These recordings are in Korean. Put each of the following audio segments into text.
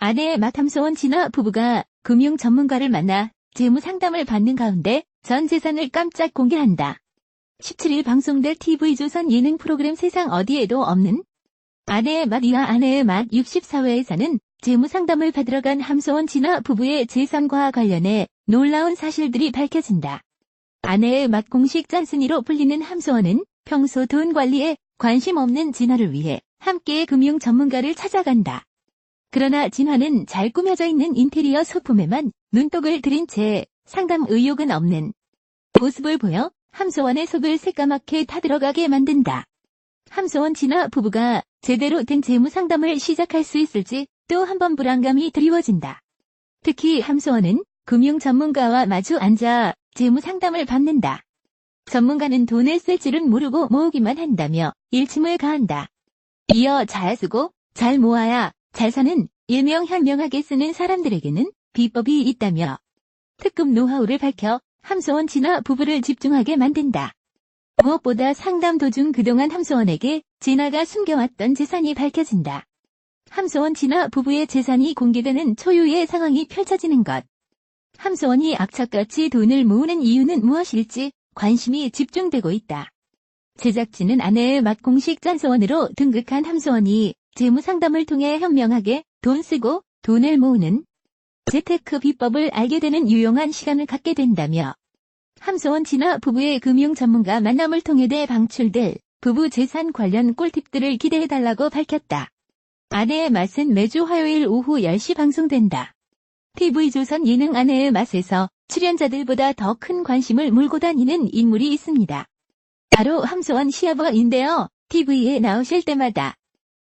아내의 마탐소원 진아 부부가 금융 전문가를 만나 재무 상담을 받는 가운데 전 재산을 깜짝 공개한다. 17일 방송될 TV조선 예능 프로그램 세상 어디에도 없는 아내의 맛이와 아내의 맛 64회에서는 재무 상담을 받으러 간 함소원 진아 부부의 재산과 관련해 놀라운 사실들이 밝혀진다. 아내의 맛 공식 짠순이로 불리는 함소원은 평소 돈 관리에 관심 없는 진아를 위해 함께 금융 전문가를 찾아간다. 그러나 진화는 잘 꾸며져 있는 인테리어 소품에만 눈독을 들인 채 상담 의욕은 없는 모습을 보여 함소원의 속을 새까맣게 타들어가게 만든다. 함소원 진아 부부가 제대로 된 재무 상담을 시작할 수 있을지 또 한 번 불안감이 드리워진다. 특히 함소원은 금융 전문가와 마주 앉아 재무 상담을 받는다. 전문가는 돈을 쓸 줄은 모르고 모으기만 한다며 일침을 가한다. 이어 잘 쓰고 잘 모아야 잘 사는 일명 현명하게 쓰는 사람들에게는 비법이 있다며 특급 노하우를 밝혀 함소원 진아 부부를 집중하게 만든다. 무엇보다 상담 도중 그동안 함소원에게 진아가 숨겨왔던 재산이 밝혀진다. 함소원 진아 부부의 재산이 공개되는 초유의 상황이 펼쳐지는 것. 함소원이 악착같이 돈을 모으는 이유는 무엇일지 관심이 집중되고 있다. 제작진은 아내의 맛 공식 짠소원으로 등극한 함소원이 재무 상담을 통해 현명하게 돈 쓰고 돈을 모으는 재테크 비법을 알게 되는 유용한 시간을 갖게 된다며 함소원 진아 부부의 금융 전문가 만남을 통해 방출될 부부 재산 관련 꿀팁들을 기대해달라고 밝혔다. 아내의 맛은 매주 화요일 오후 10시 방송된다. TV조선 예능 아내의 맛에서 출연자들보다 더 큰 관심을 몰고 다니는 인물이 있습니다. 바로 함소원 시아버인데요. TV에 나오실 때마다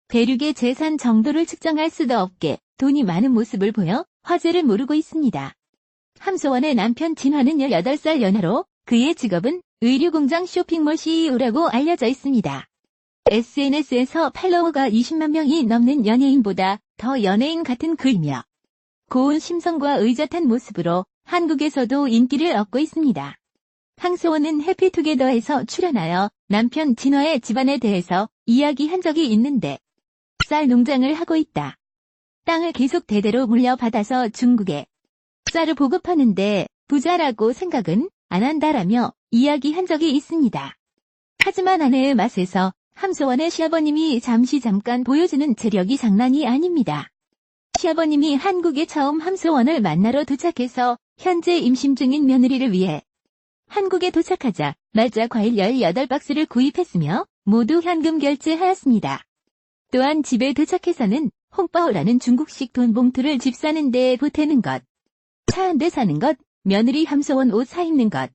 대륙의 재산 정도를 측정할 수도 없게 돈이 많은 모습을 보여 화제를 모르고 있습니다. 함소원의 남편 진화는 18살 연하로 그의 직업은 의류공장 쇼핑몰 CEO라고 알려져 있습니다. SNS에서 팔로워가 20만 명이 넘는 연예인보다 더 연예인 같은 그이며 고운 심성과 의젓한 모습으로 한국에서도 인기를 얻고 있습니다. 함소원은 해피투게더에서 출연하여 남편 진화의 집안에 대해서 이야기한 적이 있는데 쌀 농장을 하고 있다. 땅을 계속 대대로 물려받아서 중국에 쌀을 보급하는데 부자라고 생각은 안 한다라며 이야기한 적이 있습니다. 하지만 아내의 맛에서 함소원의 시아버님이 잠깐 보여주는 재력이 장난이 아닙니다. 시아버님이 한국에 처음 함소원을 만나러 도착해서 현재 임신 중인 며느리를 위해 한국에 도착하자 말자 과일 18박스를 구입했으며 모두 현금 결제하였습니다. 또한 집에 도착해서는 홍바오라는 중국식 돈 봉투를 집 사는 데 보태는 것, 차 한 대 사는 것, 며느리 함소원 옷 사입는 것,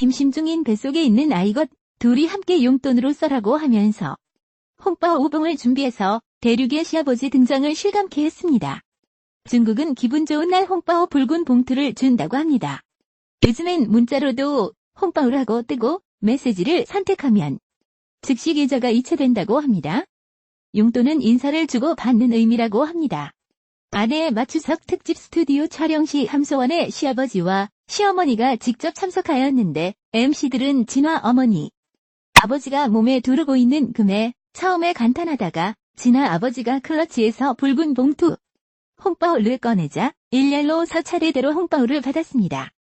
임신 중인 뱃속에 있는 아이 것 둘이 함께 용돈으로 써라고 하면서 홍바오 5봉을 준비해서 대륙의 시아버지 등장을 실감케 했습니다. 중국은 기분 좋은 날 홍바오 붉은 봉투를 준다고 합니다. 요즘엔 문자로도 홍바오라고 뜨고 메시지를 선택하면 즉시 계좌가 이체된다고 합니다. 용돈은 인사를 주고 받는 의미라고 합니다. 아내의 맞추석 특집 스튜디오 촬영 시 함소원의 시아버지와 시어머니가 직접 참석하였는데 MC들은 진화 어머니, 아버지가 몸에 두르고 있는 금에 처음에 간탄하다가 진화 아버지가 클러치에서 붉은 봉투 홍바오를 꺼내자 일렬로 차례대로 홍바오를 받았습니다.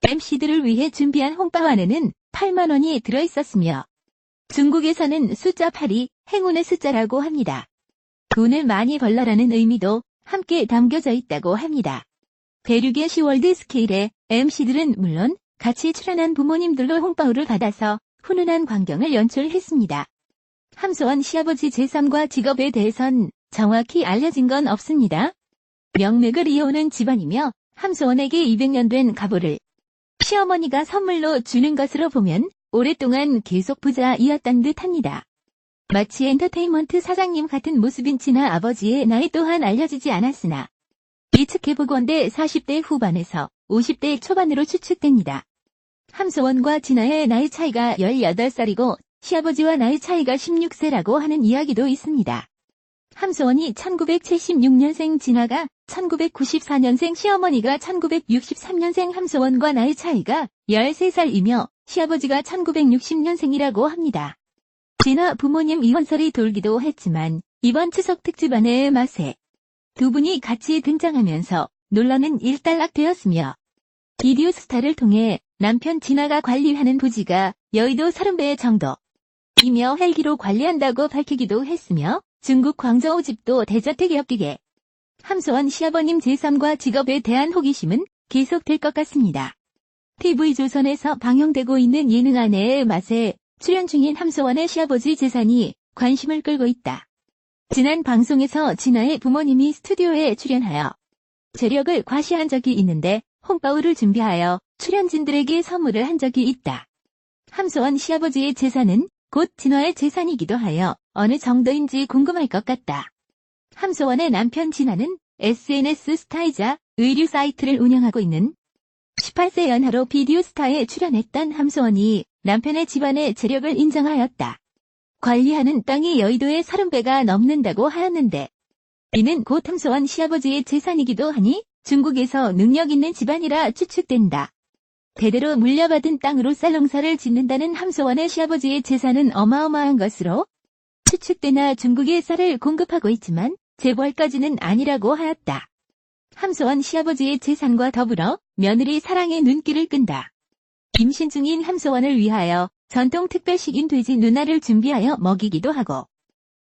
MC들을 위해 준비한 홍바오 안에는 8만 원이 들어있었으며 중국에서는 숫자 8이 행운의 숫자라고 합니다. 돈을 많이 벌라라는 의미도 함께 담겨져 있다고 합니다. 대륙의 시월드 스케일에 MC들은 물론 같이 출연한 부모님들도 홍바오를 받아서 훈훈한 광경을 연출했습니다. 함소원 시아버지 재산과 직업에 대해선 정확히 알려진 건 없습니다. 명맥을 이어오는 집안이며 함소원에게 200년 된 가보를 시어머니가 선물로 주는 것으로 보면 오랫동안 계속 부자이었단 듯합니다. 마치 엔터테인먼트 사장님 같은 모습인 진아 아버지의 나이 또한 알려지지 않았으나 예측해보건대 40대 후반에서 50대 초반으로 추측됩니다. 함소원과 진아의 나이 차이가 18살이고 시아버지와 나이 차이가 16세라고 하는 이야기도 있습니다. 함소원이 1976년생 진아가 1994년생 시어머니가 1963년생 함소원과 나이 차이가 13살이며 시아버지가 1960년생이라고 합니다. 진아 부모님 이혼설이 돌기도 했지만 이번 추석 특집 아내의 맛에 두 분이 같이 등장하면서 논란은 일단락되었으며 비디오 스타를 통해 남편 진아가 관리하는 부지가 여의도 30배 정도이며 헬기로 관리한다고 밝히기도 했으며 중국 광저우 집도 대저택 엮이게 함소원 시아버님 제3과 직업에 대한 호기심은 계속될 것 같습니다. TV조선에서 방영되고 있는 예능 아내의 맛에 출연 중인 함소원의 시아버지 재산이 관심을 끌고 있다. 지난 방송에서 진아의 부모님이 스튜디오에 출연하여 재력을 과시한 적이 있는데 홍바울을 준비하여 출연진들에게 선물을 한 적이 있다. 함소원 시아버지의 재산은 곧 진아의 재산이기도 하여 어느 정도인지 궁금할 것 같다. 함소원의 남편 진아는 SNS 스타이자 의류 사이트를 운영하고 있는 18세 연하로 비디오 스타에 출연했던 함소원이 남편의 집안의 재력을 인정하였다. 관리하는 땅이 여의도의 30배가 넘는다고 하였는데 이는 곧 함소원 시아버지의 재산이기도 하니 중국에서 능력 있는 집안이라 추측된다. 대대로 물려받은 땅으로 쌀농사를 짓는다는 함소원의 시아버지의 재산은 어마어마한 것으로 추측되나 중국에 쌀을 공급하고 있지만 재벌까지는 아니라고 하였다. 함소원 시아버지의 재산과 더불어 며느리 사랑의 눈길을 끈다. 임신 중인 함소원을 위하여 전통 특별식인 돼지 누나를 준비하여 먹이기도 하고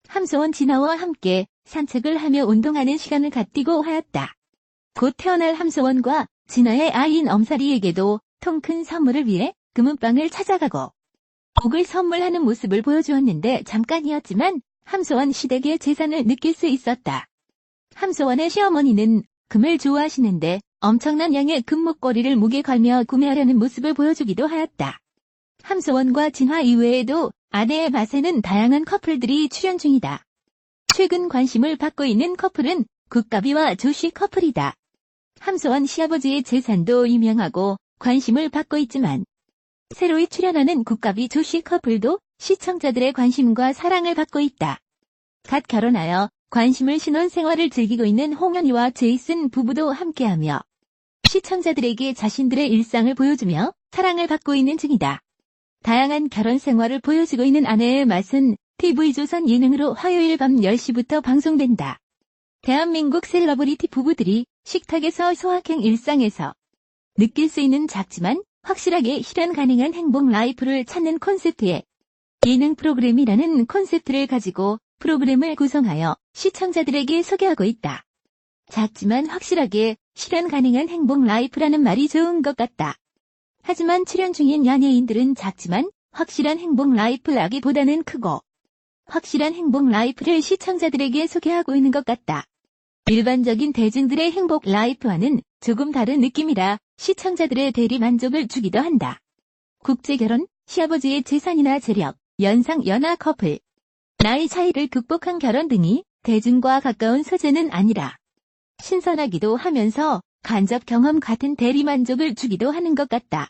함소원 진아와 함께 산책을 하며 운동하는 시간을 갖기고 하였다. 곧 태어날 함소원과 진아의 아이인 엄살이에게도 통 큰 선물을 위해 금은방을 찾아가고 복을 선물하는 모습을 보여주었는데 잠깐이었지만 함소원 시댁의 재산을 느낄 수 있었다. 함소원의 시어머니는 금을 좋아하시는데 엄청난 양의 금 목걸이를 목에 걸며 구매하려는 모습을 보여주기도 하였다. 함소원과 진화 이외에도 아내의 맛에는 다양한 커플들이 출연 중이다. 최근 관심을 받고 있는 커플은 국가비와 조씨 커플이다. 함소원 시아버지의 재산도 유명하고 관심을 받고 있지만 새로이 출연하는 국가비 조씨 커플도 시청자들의 관심과 사랑을 받고 있다. 갓 결혼하여 관심을 신혼생활을 즐기고 있는 홍현희와 제이슨 부부도 함께하며 시청자들에게 자신들의 일상을 보여주며 사랑을 받고 있는 중이다. 다양한 결혼 생활을 보여주고 있는 아내의 맛은 TV조선 예능으로 화요일 밤 10시부터 방송된다. 대한민국 셀러브리티 부부들이 식탁에서 소확행 일상에서 느낄 수 있는 작지만 확실하게 실현 가능한 행복 라이프를 찾는 콘셉트의 예능 프로그램이라는 콘셉트를 가지고 프로그램을 구성하여 시청자들에게 소개하고 있다. 작지만 확실하게 실현 가능한 행복 라이프라는 말이 좋은 것 같다. 하지만 출연 중인 연예인들은 작지만 확실한 행복 라이프라기보다는 크고 확실한 행복 라이프를 시청자들에게 소개하고 있는 것 같다. 일반적인 대중들의 행복 라이프와는 조금 다른 느낌이라 시청자들의 대리 만족을 주기도 한다. 국제결혼, 시아버지의 재산이나 재력, 연상 연하 커플, 나이 차이를 극복한 결혼 등이 대중과 가까운 소재는 아니라 신선하기도 하면서 간접 경험 같은 대리 만족을 주기도 하는 것 같다.